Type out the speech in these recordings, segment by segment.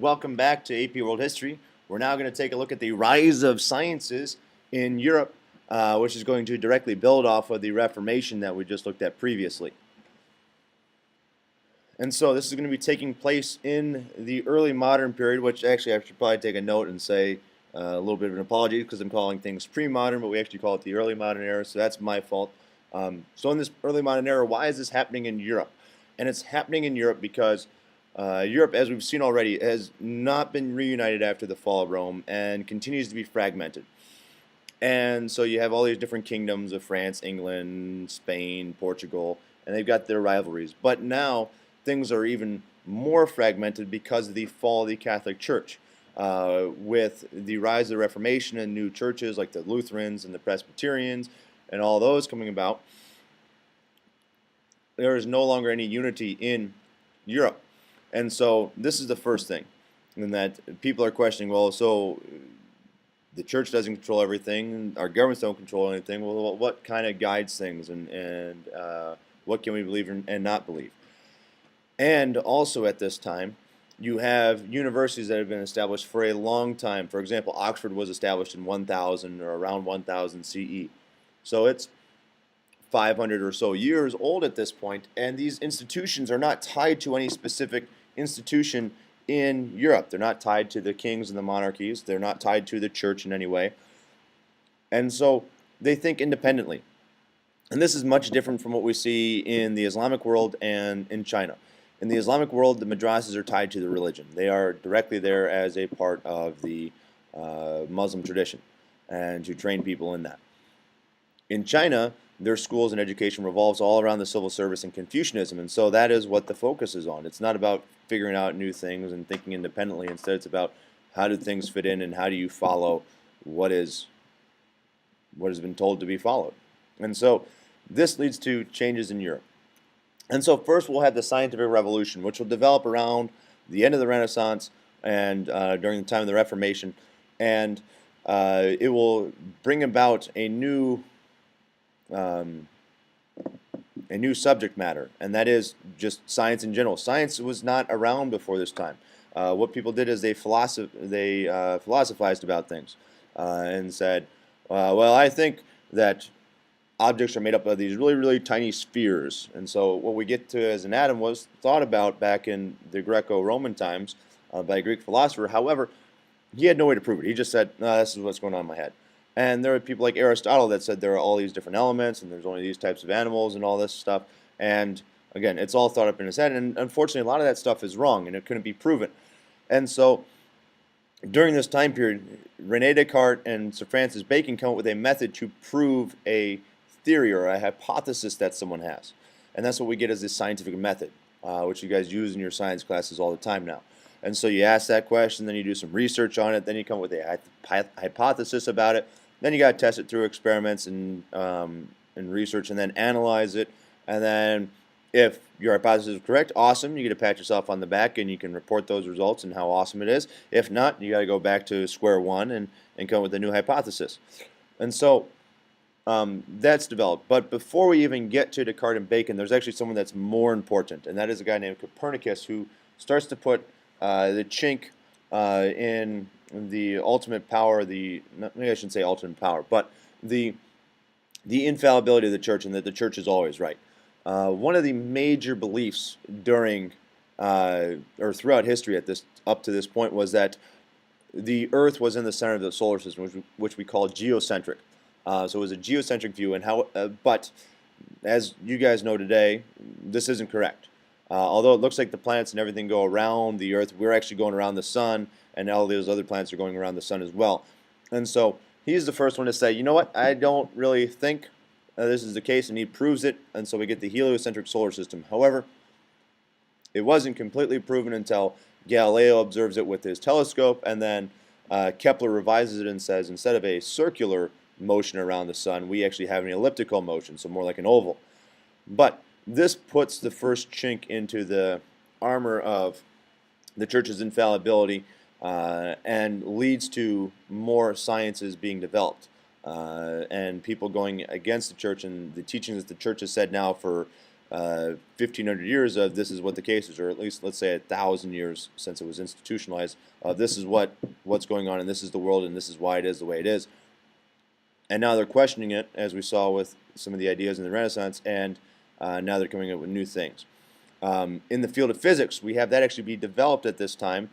Welcome back to AP World History. We're now going to take a look at the rise of sciences in Europe, which is going to directly build off of the Reformation that we just looked at previously. And so this is going to be taking place in the early modern period, which actually I should probably take a note and say a little bit of an apology because I'm calling things pre-modern, but we actually call it the early modern era, so that's my fault. So in this early modern era, why is this happening in Europe? And it's happening in Europe because Europe, as we've seen already, has not been reunited after the fall of Rome and continues to be fragmented. And so you have all these different kingdoms of France, England, Spain, Portugal, and they've got their rivalries. But now things are even more fragmented because of the fall of the Catholic Church. With the rise of the Reformation and new churches like the Lutherans and the Presbyterians and all those coming about, there is no longer any unity in Europe. And so this is the first thing, in that people are questioning, well, so the church doesn't control everything, our governments don't control anything. Well, what kind of guides things, and what can we believe and not believe? And also at this time, you have universities that have been established for a long time. For example, Oxford was established in 1000 or around 1000 CE. So it's 500 or so years old at this point, and these institutions are not tied to any specific institution in Europe. They're not tied to the kings and the monarchies. They're not tied to the church in any way. And so they think independently. And this is much different from what we see in the Islamic world and in China. In the Islamic world, the madrasas are tied to the religion. They are directly there as a part of the Muslim tradition and to train people in that. In China, their schools and education revolves all around the civil service and Confucianism, and so that is what the focus is on. It's not about figuring out new things and thinking independently. Instead, it's about how do things fit in and how do you follow what has been told to be followed. And so this leads to changes in Europe. And so first we'll have the scientific revolution, which will develop around the end of the Renaissance and during the time of the Reformation, and it will bring about a new subject matter, and that is just science in general. Science was not around before this time. What people did is they philosophized about things and said, well, I think that objects are made up of these really, really tiny spheres. And so what we get to as an atom was thought about back in the Greco-Roman times by a Greek philosopher. However, he had no way to prove it. He just said, no, this is what's going on in my head. And there are people like Aristotle that said there are all these different elements and there's only these types of animals and all this stuff. And again, it's all thought up in his head. And unfortunately, a lot of that stuff is wrong and it couldn't be proven. And so during this time period, René Descartes and Sir Francis Bacon come up with a method to prove a theory or a hypothesis that someone has. And that's what we get as this scientific method, which you guys use in your science classes all the time now. And so you ask that question, then you do some research on it, then you come up with a hypothesis about it. Then you got to test it through experiments and research, and then analyze it. And then, if your hypothesis is correct, awesome. You get to pat yourself on the back, and you can report those results and how awesome it is. If not, you got to go back to square one and come up with a new hypothesis. And so that's developed. But before we even get to Descartes and Bacon, there's actually someone that's more important, and that is a guy named Copernicus, who starts to put the chink in the ultimate power, maybe I shouldn't say ultimate power, but the infallibility of the church, and that the church is always right. One of the major beliefs during or throughout history up to this point was that the Earth was in the center of the solar system, which we call geocentric. So it was a geocentric view, but as you guys know today, this isn't correct. Although it looks like the planets and everything go around the Earth, we're actually going around the sun, and all those other planets are going around the sun as well. And so he's the first one to say, you know what, I don't really think this is the case, and he proves it, and so we get the heliocentric solar system. However, it wasn't completely proven until Galileo observes it with his telescope, and then Kepler revises it and says instead of a circular motion around the sun, we actually have an elliptical motion, so more like an oval. But this puts the first chink into the armor of the church's infallibility and leads to more sciences being developed and people going against the church and the teachings that the church has said now for 1,500 years of this is what the case is, or at least let's say 1,000 years since it was institutionalized. This is what's going on, and this is the world, and this is why it is the way it is. And now they're questioning it, as we saw with some of the ideas in the Renaissance, and now they're coming up with new things. In the field of physics, we have that actually be developed at this time,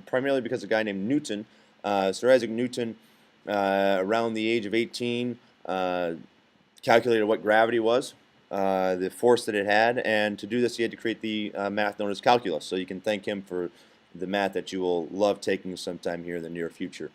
primarily because of a guy named Newton. Sir Isaac Newton, around the age of 18, calculated what gravity was, the force that it had, and to do this he had to create the math known as calculus. So you can thank him for the math that you will love taking sometime here in the near future.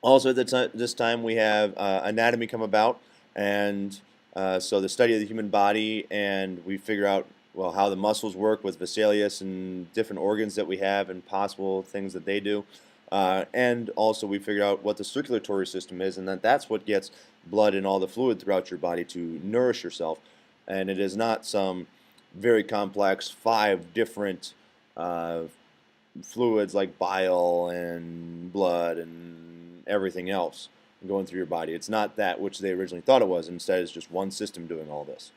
Also at this time we have anatomy come about, and so the study of the human body, and we figure out, well, how the muscles work with Vesalius and different organs that we have and possible things that they do. And also we figure out what the circulatory system is, and that's what gets blood and all the fluid throughout your body to nourish yourself. And it is not some very complex 5 different fluids like bile and blood and everything else going through your body. It's not that which they originally thought it was. Instead, it's just one system doing all this.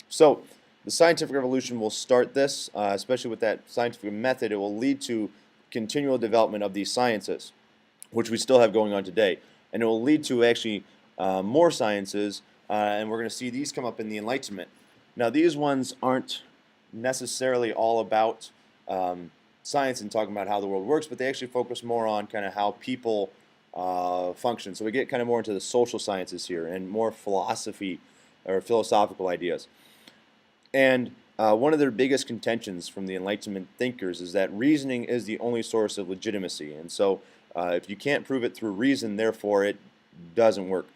So the scientific revolution will start this, especially with that scientific method. It will lead to continual development of these sciences, which we still have going on today. And it will lead to actually more sciences, and we're going to see these come up in the Enlightenment. Now, these ones aren't necessarily all about science and talking about how the world works, but they actually focus more on kind of how people function. So we get kind of more into the social sciences here and more philosophy or philosophical ideas. And one of their biggest contentions from the Enlightenment thinkers is that reasoning is the only source of legitimacy. And so if you can't prove it through reason, therefore it doesn't work.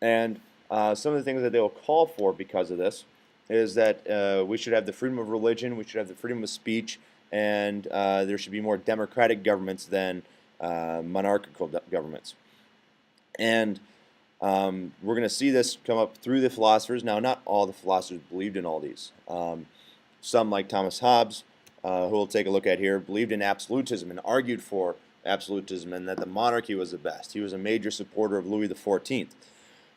And some of the things that they'll call for because of this is that we should have the freedom of religion, we should have the freedom of speech, and there should be more democratic governments than monarchical governments. And we're going to see this come up through the philosophers. Now, not all the philosophers believed in all these. Some, like Thomas Hobbes, who we'll take a look at here, believed in absolutism and argued for absolutism and that the monarchy was the best. He was a major supporter of Louis XIV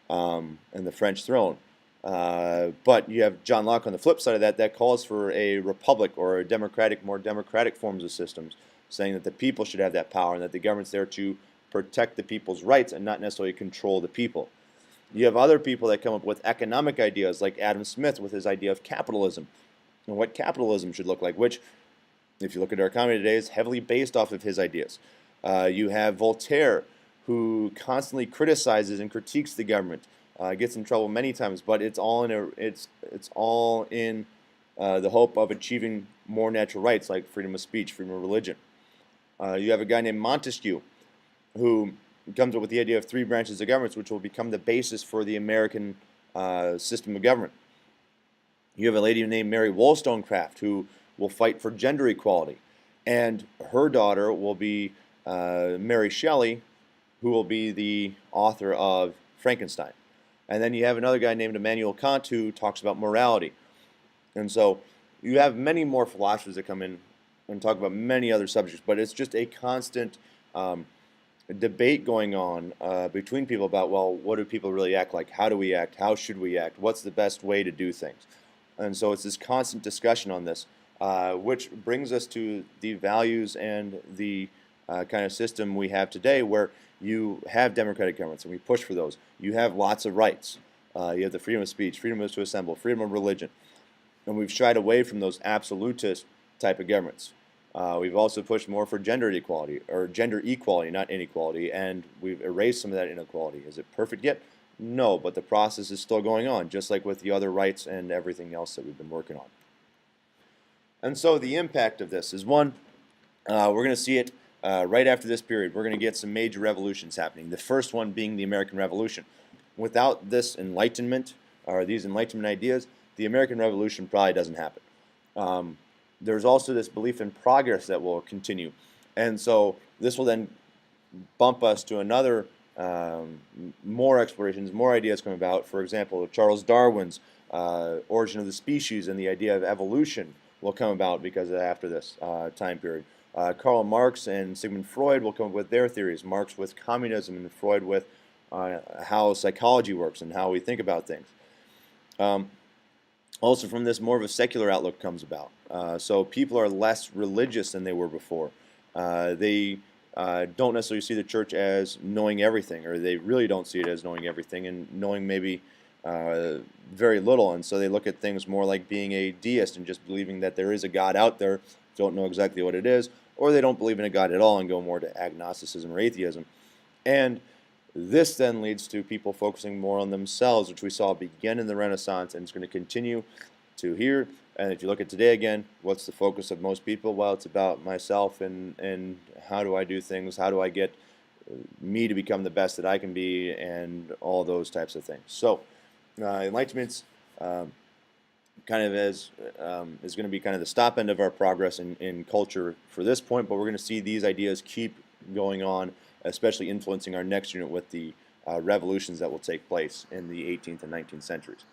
and the French throne. But you have John Locke on the flip side of that calls for a republic or a democratic, more democratic forms of systems, saying that the people should have that power and that the government's there to protect the people's rights and not necessarily control the people. You have other people that come up with economic ideas, like Adam Smith with his idea of capitalism and what capitalism should look like, which, if you look at our economy today, is heavily based off of his ideas. You have Voltaire, who constantly criticizes and critiques the government, gets in trouble many times, but it's all in the hope of achieving more natural rights like freedom of speech, freedom of religion. You have a guy named Montesquieu, who comes up with the idea of 3 branches of government, which will become the basis for the American system of government. You have a lady named Mary Wollstonecraft, who will fight for gender equality, and her daughter will be Mary Shelley, who will be the author of Frankenstein. And then you have another guy named Immanuel Kant, who talks about morality. And so you have many more philosophers that come in and talk about many other subjects, but it's just a constant debate going on between people about, well, what do people really act like? How do we act? How should we act? What's the best way to do things? And so it's this constant discussion on this, which brings us to the values and the kind of system we have today, where you have democratic governments, and we push for those. You have lots of rights. You have the freedom of speech, freedom to assemble, freedom of religion. And we've shied away from those absolutist type of governments. We've also pushed more for gender equality, or gender equality, not inequality, and we've erased some of that inequality. Is it perfect yet? No, but the process is still going on, just like with the other rights and everything else that we've been working on. And so the impact of this is, one, we're going to see it right after this period. We're going to get some major revolutions happening, the first one being the American Revolution. Without this Enlightenment, or these Enlightenment ideas, the American Revolution probably doesn't happen. There's also this belief in progress that will continue. And so this will then bump us to another, more explorations, more ideas come about. For example, Charles Darwin's Origin of the Species and the idea of evolution will come about because of after this time period. Karl Marx and Sigmund Freud will come up with their theories, Marx with communism and Freud with how psychology works and how we think about things. Also, from this, more of a secular outlook comes about. So people are less religious than they were before. They don't necessarily see the church as knowing everything, or they really don't see it as knowing everything, and knowing maybe uh, very little. And so they look at things more like being a deist and just believing that there is a God out there, don't know exactly what it is, or they don't believe in a God at all and go more to agnosticism or atheism. And this then leads to people focusing more on themselves, which we saw begin in the Renaissance and it's going to continue to here. And if you look at today again, what's the focus of most people? Well, it's about myself and how do I do things? How do I get me to become the best that I can be, and all those types of things. So, Enlightenment's kind of as is going to be kind of the stop end of our progress in culture for this point, but we're going to see these ideas keep going on, especially influencing our next unit with the revolutions that will take place in the 18th and 19th centuries.